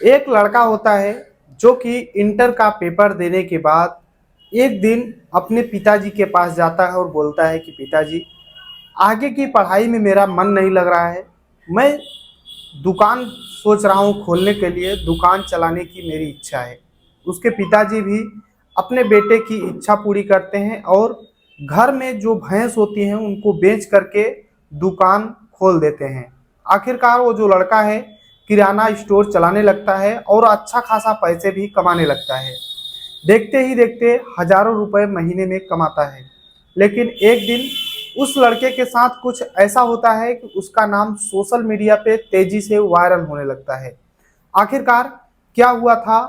एक लड़का होता है जो कि इंटर का पेपर देने के बाद एक दिन अपने पिताजी के पास जाता है और बोलता है कि पिताजी, आगे की पढ़ाई में मेरा मन नहीं लग रहा है। मैं दुकान सोच रहा हूँ खोलने के लिए, दुकान चलाने की मेरी इच्छा है। उसके पिताजी भी अपने बेटे की इच्छा पूरी करते हैं और घर में जो भैंस होती हैं उनको बेच करके दुकान खोल देते हैं। आखिरकार वो जो लड़का है किराना स्टोर चलाने लगता है और अच्छा खासा पैसे भी कमाने लगता है। देखते ही देखते हजारों रुपए महीने में कमाता है। लेकिन एक दिन उस लड़के के साथ कुछ ऐसा होता है कि उसका नाम सोशल मीडिया पे तेजी से वायरल होने लगता है। आखिरकार क्या हुआ था,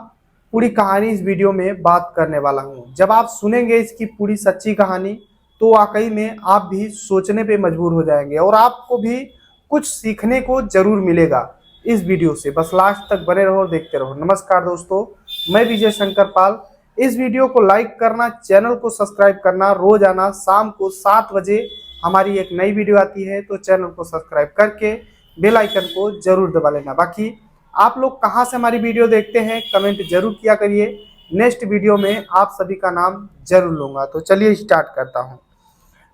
पूरी कहानी इस वीडियो में बात करने वाला हूँ। जब आप सुनेंगे इसकी पूरी सच्ची कहानी तो वाकई में आप भी सोचने पे मजबूर हो जाएंगे और आपको भी कुछ सीखने को जरूर मिलेगा इस वीडियो से। बस लास्ट तक बने रहो और देखते रहो। नमस्कार दोस्तों, मैं विजय शंकर पाल। इस वीडियो को लाइक करना, चैनल को सब्सक्राइब करना। रोजाना शाम को 7 बजे हमारी एक नई वीडियो आती है, तो चैनल को सब्सक्राइब करके बेल आइकन को जरूर दबा लेना। बाकी आप लोग कहाँ से हमारी वीडियो देखते हैं कमेंट जरूर किया करिए। नेक्स्ट वीडियो में आप सभी का नाम जरूर लूँगा। तो चलिए स्टार्ट करता हूँ।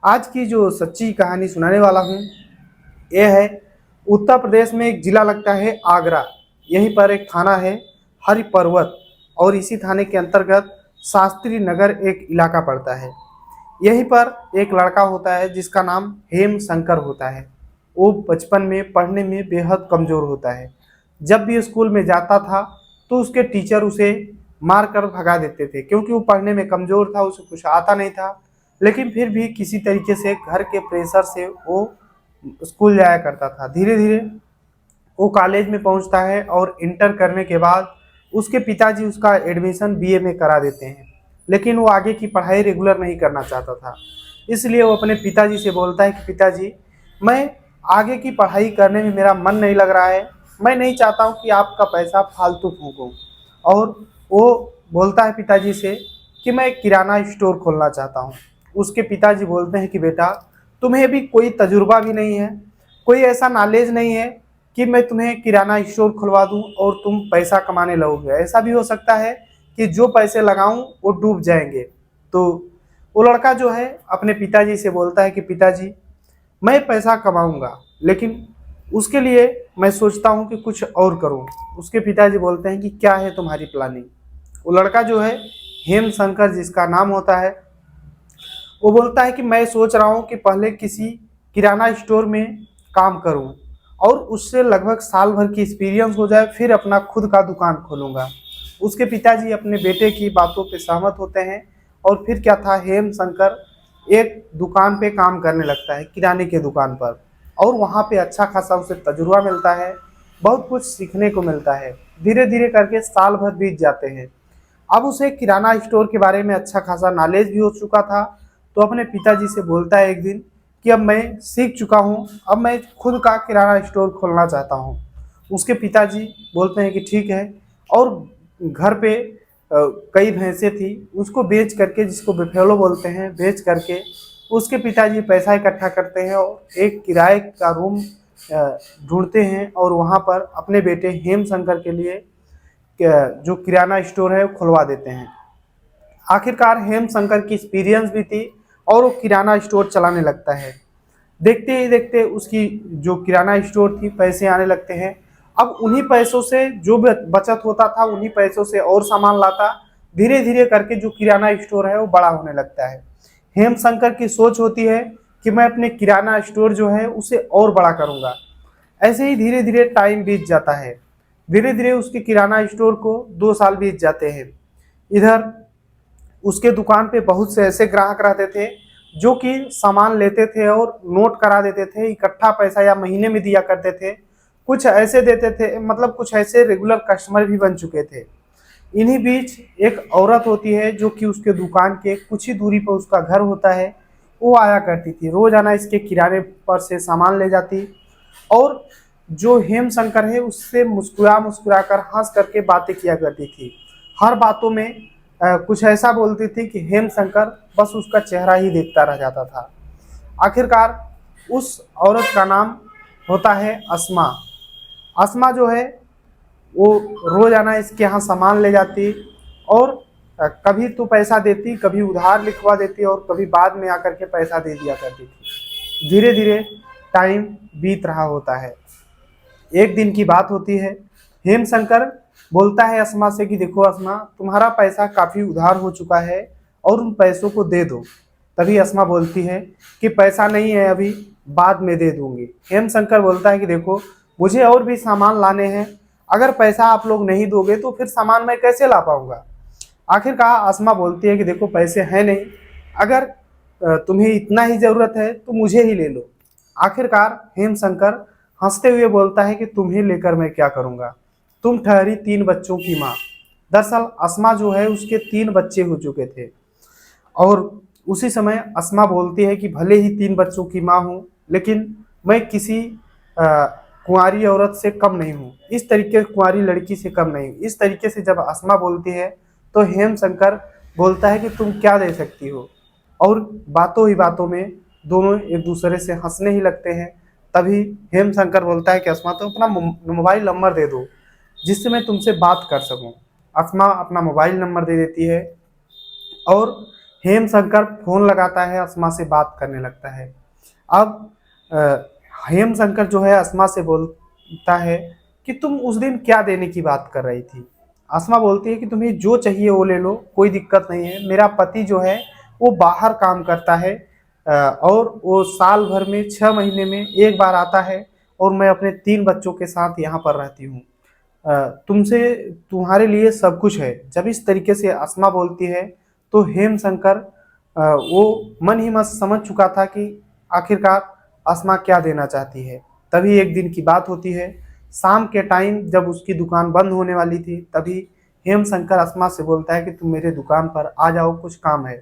आज की जो सच्ची कहानी सुनाने वाला हूँ ये है, उत्तर प्रदेश में एक ज़िला लगता है आगरा। यहीं पर एक थाना है हरि पर्वत और इसी थाने के अंतर्गत शास्त्री नगर एक इलाका पड़ता है। यहीं पर एक लड़का होता है जिसका नाम हेम शंकर होता है। वो बचपन में पढ़ने में बेहद कमज़ोर होता है। जब भी स्कूल में जाता था तो उसके टीचर उसे मार कर भगा देते थे, क्योंकि वो पढ़ने में कमज़ोर था, उसे कुछ आता नहीं था। लेकिन फिर भी किसी तरीके से घर के प्रेशर से वो स्कूल जाया करता था। धीरे धीरे वो कॉलेज में पहुंचता है और इंटर करने के बाद उसके पिताजी उसका एडमिशन बीए में करा देते हैं। लेकिन वो आगे की पढ़ाई रेगुलर नहीं करना चाहता था, इसलिए वो अपने पिताजी से बोलता है कि पिताजी, मैं आगे की पढ़ाई करने में मेरा मन नहीं लग रहा है। मैं नहीं चाहता हूँ कि आपका पैसा फालतू फूकूँ। और वो बोलता है पिताजी से कि मैं किराना स्टोर खोलना चाहता हूँ। उसके पिताजी बोलते हैं कि बेटा, तुम्हें भी कोई तजुर्बा भी नहीं है, कोई ऐसा नॉलेज नहीं है कि मैं तुम्हें किराना स्टोर खुलवा दूं और तुम पैसा कमाने लगोगे। ऐसा भी हो सकता है कि जो पैसे लगाऊं वो डूब जाएंगे। तो वो लड़का जो है अपने पिताजी से बोलता है कि पिताजी, मैं पैसा कमाऊंगा, लेकिन उसके लिए मैं सोचता हूं कि कुछ और करूं। उसके पिताजी बोलते हैं कि क्या है तुम्हारी प्लानिंग। वो लड़का जो है हेम शंकर जिसका नाम होता है, वो बोलता है कि मैं सोच रहा हूँ कि पहले किसी किराना स्टोर में काम करूँ और उससे लगभग साल भर की एक्सपीरियंस हो जाए, फिर अपना खुद का दुकान खोलूँगा। उसके पिताजी अपने बेटे की बातों पे सहमत होते हैं और फिर क्या था, हेम शंकर एक दुकान पे काम करने लगता है, किराने के दुकान पर। और वहाँ पे अच्छा खासा उसे तजुर्बा मिलता है, बहुत कुछ सीखने को मिलता है। धीरे धीरे करके साल भर बीत जाते हैं। अब उसे किराना स्टोर के बारे में अच्छा खासा नॉलेज भी हो चुका था। तो अपने पिताजी से बोलता है एक दिन कि अब मैं सीख चुका हूँ, अब मैं खुद का किराना स्टोर खोलना चाहता हूँ। उसके पिताजी बोलते हैं कि ठीक है। और घर पे कई भैंसें थी, उसको बेच करके, जिसको बिफेलो बोलते हैं, बेच करके उसके पिताजी पैसा इकट्ठा करते हैं और एक किराए का रूम ढूंढते हैं और वहाँ पर अपने बेटे हेम शंकर के लिए जो किराना स्टोर है वो खुलवा देते हैं। आखिरकार हेम शंकर की एक्सपीरियंस भी थी और वो किराना स्टोर चलाने लगता है। देखते ही देखते उसकी जो किराना स्टोर थी पैसे आने लगते हैं। अब उन्हीं पैसों से जो भी बचत होता था उन्हीं पैसों से और सामान लाता। धीरे धीरे करके जो किराना स्टोर है वो बड़ा होने लगता है। हेम शंकर की सोच होती है कि मैं अपने किराना स्टोर जो है उसे और बड़ा करूँगा। ऐसे ही धीरे धीरे टाइम बीत जाता है। धीरे धीरे उसके किराना स्टोर को 2 साल बीत जाते हैं। इधर उसके दुकान पे बहुत से ऐसे ग्राहक रहते थे जो कि सामान लेते थे और नोट करा देते थे, इकट्ठा पैसा या महीने में दिया करते थे। कुछ ऐसे देते थे, मतलब कुछ ऐसे रेगुलर कस्टमर भी बन चुके थे। इन्हीं बीच एक औरत होती है जो कि उसके दुकान के कुछ ही दूरी पर उसका घर होता है। वो आया करती थी, रोजाना इसके किराने पर से सामान ले जाती और जो हेम शंकर है उससे मुस्कुरा मुस्कुरा कर हंस करके बातें किया करती थी। हर बातों में कुछ ऐसा बोलती थी कि हेम शंकर बस उसका चेहरा ही देखता रह जाता था। आखिरकार उस औरत का नाम होता है अस्मा। अस्मा जो है वो रोजाना इसके यहाँ सामान ले जाती और कभी तो पैसा देती, कभी उधार लिखवा देती और कभी बाद में आकर के पैसा दे दिया करती थी। धीरे धीरे टाइम बीत रहा होता है। एक दिन की बात होती है, हेम शंकर बोलता है अस्मा से कि देखो अस्मा, तुम्हारा पैसा काफी उधार हो चुका है और उन पैसों को दे दो। तभी अस्मा बोलती है कि पैसा नहीं है अभी, बाद में दे दूंगी। हेम शंकर बोलता है कि देखो, मुझे और भी सामान लाने हैं, अगर पैसा आप लोग नहीं दोगे तो फिर सामान मैं कैसे ला पाऊंगा। आखिरकार अस्मा बोलती है कि देखो, पैसे हैं नहीं, अगर तुम्हें इतना ही जरूरत है तो मुझे ही ले लो। आखिरकार हेम शंकर हंसते हुए बोलता है कि तुम्हें लेकर मैं क्या करूंगा, तुम ठहरी 3 बच्चों की माँ। दरअसल अस्मा जो है उसके 3 बच्चे हो चुके थे और उसी समय अस्मा बोलती है कि भले ही 3 बच्चों की माँ हूँ, लेकिन मैं किसी कुंवारी औरत से कम नहीं हूँ, इस तरीके कुंवारी लड़की से कम नहीं हूँ। इस तरीके से जब अस्मा बोलती है तो हेम शंकर बोलता है कि तुम क्या दे सकती हो, और बातों ही बातों में दोनों एक दूसरे से हंसने ही लगते हैं। तभी हेम शंकर बोलता है कि अस्मा, तुम अपना मोबाइल नंबर दे दो जिससे मैं तुमसे बात कर सकूं। अस्मा अपना मोबाइल नंबर दे देती है और हेम शंकर फोन लगाता है, अस्मा से बात करने लगता है। अब हेम शंकर जो है अस्मा से बोलता है कि तुम उस दिन क्या देने की बात कर रही थी। अस्मा बोलती है कि तुम्हें जो चाहिए वो ले लो, कोई दिक्कत नहीं है। मेरा पति जो है वो बाहर काम करता है और वो साल भर में 6 महीने में एक बार आता है और मैं अपने 3 बच्चों के साथ यहाँ पर रहती हूँ। तुमसे तुम्हारे लिए सब कुछ है। जब इस तरीके से अस्मा बोलती है तो हेम शंकर वो मन ही मन समझ चुका था कि आखिरकार अस्मा क्या देना चाहती है। तभी एक दिन की बात होती है, शाम के टाइम जब उसकी दुकान बंद होने वाली थी, तभी हेम शंकर अस्मा से बोलता है कि तुम मेरे दुकान पर आ जाओ, कुछ काम है।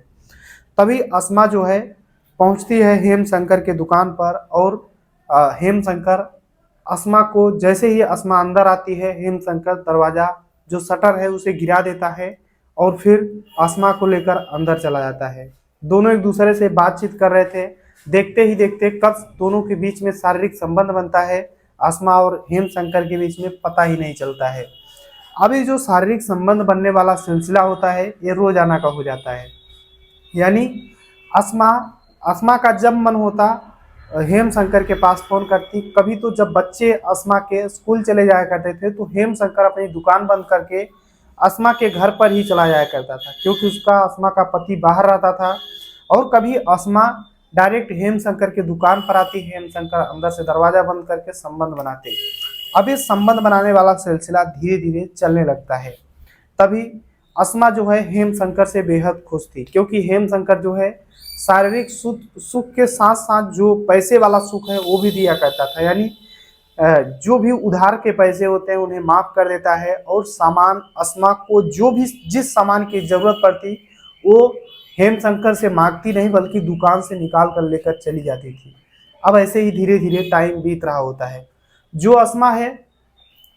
तभी अस्मा जो है पहुंचती है हेम शंकर के दुकान पर और हेम शंकर अस्मा को, जैसे ही अस्मा अंदर आती है, हेम शंकर दरवाजा जो शटर है उसे गिरा देता है और फिर अस्मा को लेकर अंदर चला जाता है। दोनों एक दूसरे से बातचीत कर रहे थे, देखते ही देखते कब दोनों के बीच में शारीरिक संबंध बनता है, अस्मा और हेम शंकर के बीच में पता ही नहीं चलता है। अभी जो शारीरिक संबंध बनने वाला सिलसिला होता है ये रोजाना का हो जाता है। यानी अस्मा अस्मा का जब मन होता हेम शंकर के पास फोन करती। कभी तो जब बच्चे अस्मा के स्कूल चले जाया करते थे तो हेम शंकर अपनी दुकान बंद करके अस्मा के घर पर ही चला जाया करता था, क्योंकि उसका अस्मा का पति बाहर रहता था। और कभी अस्मा डायरेक्ट हेम शंकर के दुकान पर आती, हेम शंकर अंदर से दरवाजा बंद करके संबंध बनाते। अब इस संबंध बनाने वाला सिलसिला धीरे धीरे चलने लगता है। तभी अस्मा जो है हेम शंकर से बेहद खुश थी, क्योंकि हेम शंकर जो है शारीरिक सुख सुख के साथ साथ जो पैसे वाला सुख है वो भी दिया करता था। यानी जो भी उधार के पैसे होते हैं उन्हें माफ कर देता है और सामान अस्मा को जो भी जिस सामान की जरूरत पड़ती वो हेम शंकर से मांगती नहीं, बल्कि दुकान से निकाल कर लेकर चली जाती थी। अब ऐसे ही धीरे धीरे टाइम बीत रहा होता है। जो अस्मा है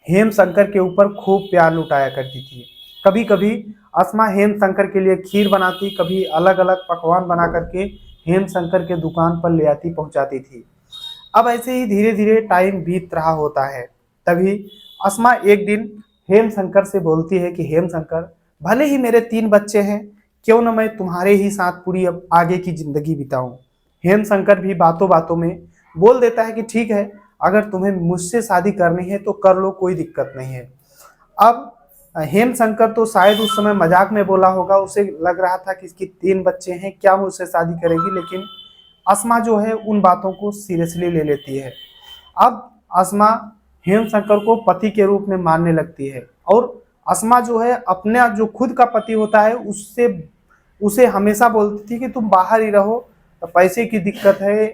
हेम शंकर के ऊपर खूब प्यार लुटाया करती थी। कभी कभी अस्मा हेम शंकर के लिए खीर बनाती, कभी अलग अलग पकवान बना करके हेम शंकर के दुकान पर ले आती पहुंचाती थी। अब ऐसे ही धीरे धीरे टाइम बीत रहा होता है। तभी अस्मा एक दिन हेम शंकर से बोलती है कि हेम शंकर, भले ही मेरे 3 बच्चे हैं, क्यों न मैं तुम्हारे ही साथ पूरी अब आगे की जिंदगी बिताऊं। हेम शंकर भी बातों बातों में बोल देता है कि ठीक है, अगर तुम्हें मुझसे शादी करनी है तो कर लो, कोई दिक्कत नहीं है। अब हेम शंकर तो शायद उस समय मजाक में बोला होगा, उसे लग रहा था कि इसकी 3 बच्चे हैं, क्या मुझसे शादी करेगी, लेकिन अस्मा जो है उन बातों को सीरियसली ले लेती है। अब अस्मा हेम शंकर को पति के रूप में मानने लगती है और अस्मा जो है अपना जो खुद का पति होता है उससे उसे हमेशा बोलती थी कि तुम बाहर ही रहो, पैसे की दिक्कत है,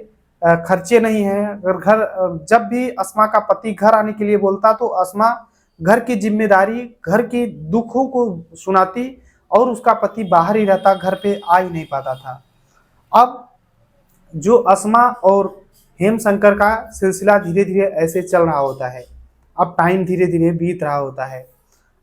खर्चे नहीं है। अगर जब भी अस्मा का पति घर आने के लिए बोलता तो अस्मा घर की जिम्मेदारी, घर के दुखों को सुनाती और उसका पति बाहर ही रहता, घर पे आ ही नहीं पाता था। अब जो अस्मा और हेम शंकर का सिलसिला धीरे धीरे ऐसे चल रहा होता है। अब टाइम धीरे धीरे बीत रहा होता है।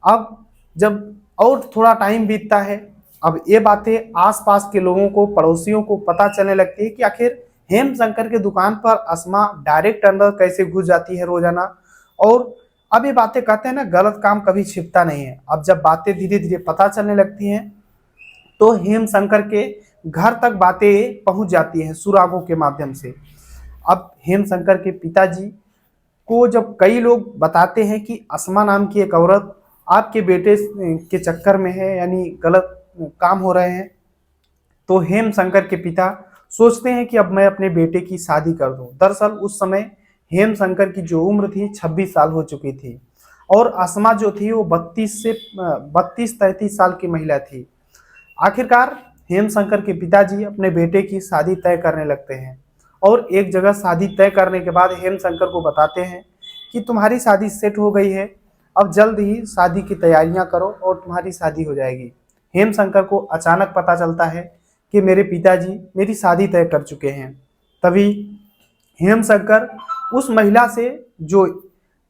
अब जब और थोड़ा टाइम बीतता है, अब ये बातें आसपास के लोगों को, पड़ोसियों को पता चलने लगती है कि आखिर हेम शंकर के दुकान पर अस्मा डायरेक्ट अंदर कैसे घुस जाती है रोजाना। और अब ये बातें कहते हैं ना, गलत काम कभी छिपता नहीं है। अब जब बातें धीरे धीरे पता चलने लगती हैं तो हेम शंकर के घर तक बातें पहुंच जाती हैं सुरागों के माध्यम से। अब हेम शंकर के पिताजी को जब कई लोग बताते हैं कि अस्मा नाम की एक औरत आपके बेटे के चक्कर में है, यानी गलत काम हो रहे हैं, तो हेम शंकर के पिता सोचते हैं कि अब मैं अपने बेटे की शादी कर दूं। दरअसल उस समय हेम शंकर की जो उम्र थी 26 साल हो चुकी थी और अस्मा जो थी वो 32 33 साल की महिला थी। आखिरकार हेम शंकर के पिताजी अपने बेटे की शादी तय करने लगते हैं और एक जगह शादी तय करने के बाद हेम शंकर को बताते हैं कि तुम्हारी शादी सेट हो गई है, अब जल्द ही शादी की तैयारियां करो और तुम्हारी शादी हो जाएगी। हेम शंकर को अचानक पता चलता है कि मेरे पिताजी मेरी शादी तय कर चुके हैं। तभी हेम शंकर उस महिला से जो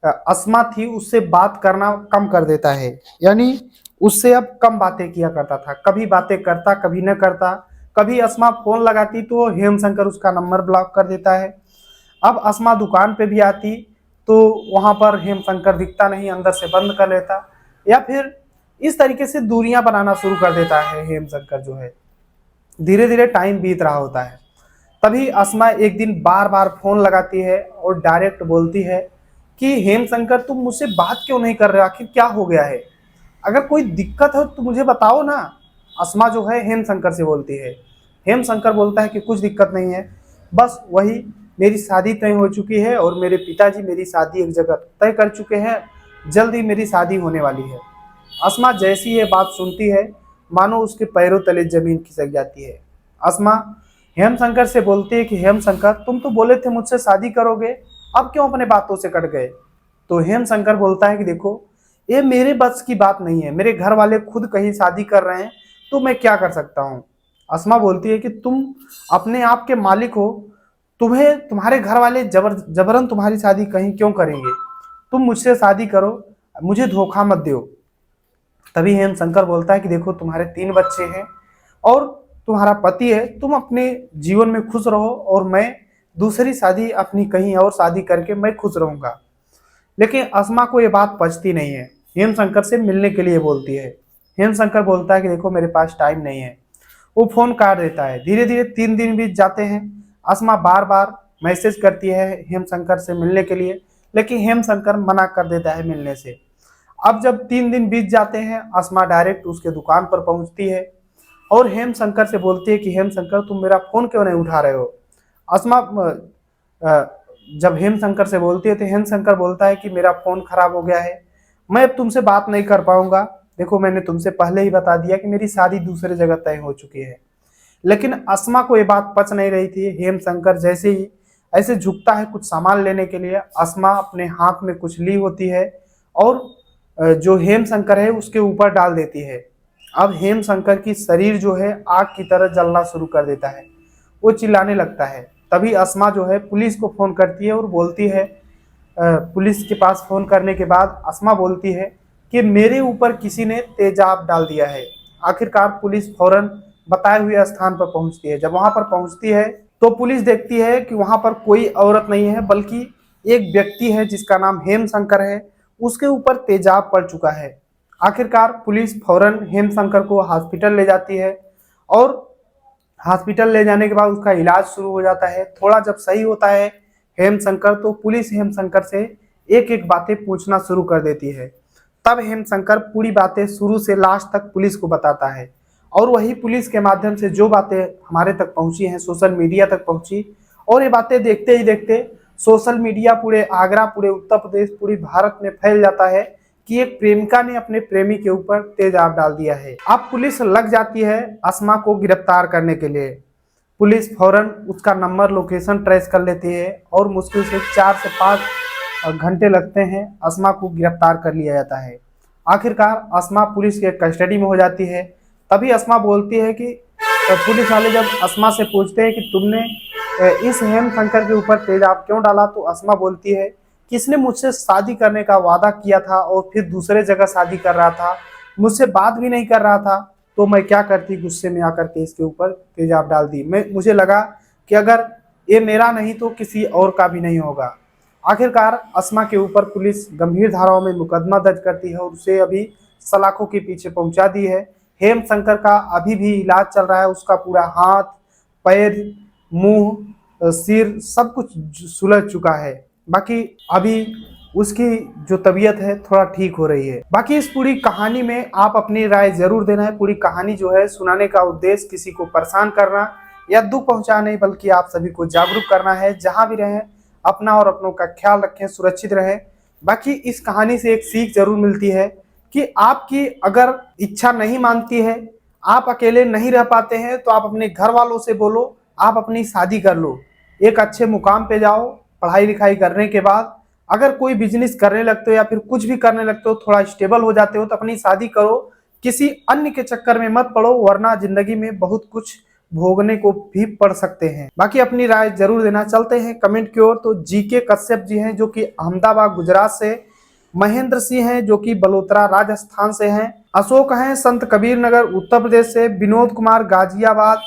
अस्मा थी उससे बात करना कम कर देता है, यानी उससे अब कम बातें किया करता था। कभी बातें करता, कभी न करता। कभी अस्मा फोन लगाती तो हेम शंकर उसका नंबर ब्लॉक कर देता है। अब अस्मा दुकान पे भी आती तो वहां पर हेम शंकर दिखता नहीं, अंदर से बंद कर लेता, या फिर इस तरीके से दूरियां बनाना शुरू कर देता है हेम शंकर जो है। धीरे धीरे टाइम बीत रहा होता है। तभी अस्मा एक दिन बार बार फोन लगाती है और डायरेक्ट बोलती है कि हेम शंकर तुम मुझसे बात क्यों नहीं कर रहे हो, आखिर क्या हो गया है, अगर कोई दिक्कत हो तो मुझे बताओ ना। अस्मा जो है हेम शंकर से बोलती है। हेम शंकर बोलता है कि कुछ दिक्कत नहीं है, बस वही मेरी शादी तय हो चुकी है और मेरे पिताजी मेरी शादी एक जगह तय कर चुके हैं, जल्द ही मेरी शादी होने वाली है। अस्मा जैसी ये बात सुनती है मानो उसके पैरों तले जमीन खिसक जाती है। अस्मा हेम शंकर से बोलती है कि हेम शंकर तुम तो बोले थे मुझसे शादी करोगे, अब क्यों अपने बातों से कट गए। तो हेम शंकर बोलता है कि देखो ये मेरे बस की बात नहीं है, मेरे घर वाले खुद कहीं शादी कर रहे हैं तो मैं क्या कर सकता हूँ। अस्मा बोलती है कि तुम अपने आप के मालिक हो, तुम्हें तुम्हारे घर वाले जबरन तुम्हारी शादी कहीं क्यों करेंगे, तुम मुझसे शादी करो, मुझे धोखा मत दो। तभी हेम शंकर बोलता है कि देखो तुम्हारे 3 बच्चे हैं और तुम्हारा पति है, तुम अपने जीवन में खुश रहो और मैं दूसरी शादी अपनी कहीं और शादी करके मैं खुश रहूंगा। लेकिन अस्मा को ये बात पचती नहीं है, हेम शंकर से मिलने के लिए बोलती है। हेम शंकर बोलता है कि देखो मेरे पास टाइम नहीं है, वो फोन काट देता है। धीरे धीरे 3 दिन बीत जाते हैं। अस्मा बार बार मैसेज करती है हेम शंकर से मिलने के लिए, लेकिन हेम शंकर मना कर देता है मिलने से। अब जब 3 दिन बीत जाते हैं, अस्मा डायरेक्ट उसके दुकान पर पहुंचती है और हेम शंकर से बोलती है कि हेम शंकर तुम मेरा फोन क्यों नहीं उठा रहे हो। अस्मा जब हेम शंकर से बोलती है तो हेम शंकर बोलता है कि मेरा फोन खराब हो गया है, मैं अब तुमसे बात नहीं कर पाऊंगा। देखो मैंने तुमसे पहले ही बता दिया कि मेरी शादी दूसरे जगह तय हो चुकी है। लेकिन अस्मा को ये बात पच नहीं रही थी। हेम शंकर जैसे ही ऐसे झुकता है कुछ सामान लेने के लिए, अस्मा अपने हाथ में कुछ ली होती है और जो हेम शंकर है उसके ऊपर डाल देती है। अब हेम शंकर की शरीर जो है आग की तरह जलना शुरू कर देता है, वो चिल्लाने लगता है। तभी अस्मा जो है पुलिस को फोन करती है और बोलती है, पुलिस के पास फोन करने के बाद अस्मा बोलती है कि मेरे ऊपर किसी ने तेजाब डाल दिया है। आखिरकार पुलिस फौरन बताए हुए स्थान पर पहुंचती है। जब वहां पर पहुंचती है तो पुलिस देखती है कि वहां पर कोई औरत नहीं है बल्कि एक व्यक्ति है जिसका नाम हेम शंकर है, उसके ऊपर तेजाब पड़ चुका है। आखिरकार पुलिस फौरन हेम शंकर को हॉस्पिटल ले जाती है और हॉस्पिटल ले जाने के बाद उसका इलाज शुरू हो जाता है। थोड़ा जब सही होता है हेम शंकर तो पुलिस हेम शंकर से एक एक बातें पूछना शुरू कर देती है। तब हेम शंकर पूरी बातें शुरू से लास्ट तक पुलिस को बताता है और वही पुलिस के माध्यम से जो बातें हमारे तक पहुंची हैं सोशल मीडिया तक पहुंची, और ये बातें देखते ही देखते सोशल मीडिया पूरे आगरा, पूरे उत्तर प्रदेश, पूरी भारत में फैल जाता है कि एक प्रेमिका ने अपने प्रेमी के ऊपर तेजाब डाल दिया है। अब पुलिस लग जाती है अस्मा को गिरफ्तार करने के लिए। पुलिस फौरन उसका नंबर, लोकेशन ट्रेस कर लेती है और मुश्किल से 4 से 5 घंटे लगते हैं, अस्मा को गिरफ्तार कर लिया जाता है। आखिरकार अस्मा पुलिस के कस्टडी में हो जाती है। तभी अस्मा बोलती है कि पुलिस वाले जब अस्मा से पूछते हैं कि तुमने इस हेम शंकर के ऊपर तेजाब क्यों डाला, तो अस्मा बोलती है कि इसने मुझसे शादी करने का वादा किया था और फिर दूसरे जगह शादी कर रहा था, मुझसे बात भी नहीं कर रहा था, तो मैं क्या करती, गुस्से में आकर के इसके ऊपर तेजाब डाल दी। मुझे लगा कि अगर ये मेरा नहीं तो किसी और का भी नहीं होगा। आखिरकार अस्मा के ऊपर पुलिस गंभीर धाराओं में मुकदमा दर्ज करती है और उसे अभी सलाखों के पीछे पहुंचा दी है। हेम शंकर का अभी भी इलाज चल रहा है, उसका पूरा हाथ, पैर, मुंह, सिर सब कुछ सुलझ चुका है। बाकी अभी उसकी जो तबीयत है थोड़ा ठीक हो रही है। बाकी इस पूरी कहानी में आप अपनी राय जरूर देना है। पूरी कहानी जो है सुनाने का उद्देश्य किसी को परेशान करना या दुख पहुंचाना नहीं, बल्कि आप सभी को जागरूक करना है। जहां भी रहें अपना और अपनों का ख्याल रखें, सुरक्षित रहें। बाकी इस कहानी से एक सीख जरूर मिलती है कि आपकी अगर इच्छा नहीं मानती है, आप अकेले नहीं रह पाते हैं, तो आप अपने घर वालों से बोलो, आप अपनी शादी कर लो, एक अच्छे मुकाम पे जाओ। पढ़ाई लिखाई करने के बाद अगर कोई बिजनेस करने लगते हो या फिर कुछ भी करने लगते हो, थोड़ा स्टेबल हो जाते हो, तो अपनी शादी करो। किसी अन्य के चक्कर में मत पड़ो, वरना जिंदगी में बहुत कुछ भोगने को भी पड़ सकते हैं। बाकी अपनी राय जरूर देना। चलते हैं कमेंट की ओर। तो जीके कश्यप जी हैं जो कि अहमदाबाद गुजरात से, महेंद्र सिंह हैं जो कि बलोत्रा राजस्थान से हैं, अशोक हैं संत कबीर नगर उत्तर प्रदेश से, विनोद कुमार गाजियाबाद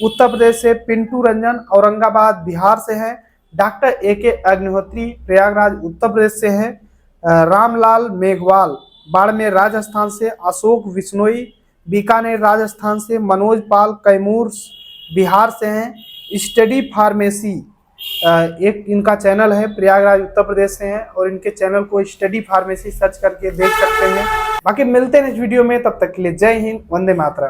उत्तर प्रदेश से, पिंटू रंजन औरंगाबाद बिहार से हैं, डॉक्टर AK अग्निहोत्री प्रयागराज उत्तर प्रदेश से हैं, रामलाल मेघवाल बाड़मेर राजस्थान से, अशोक विश्नोई बीकानेर राजस्थान से, मनोज पाल कैमूर बिहार से हैं, स्टडी फार्मेसी एक इनका चैनल है, प्रयागराज उत्तर प्रदेश से हैं और इनके चैनल को स्टडी फार्मेसी सर्च करके देख सकते हैं। बाकी मिलते हैं इस वीडियो में, तब तक के लिए जय हिंद, वंदे मातरम।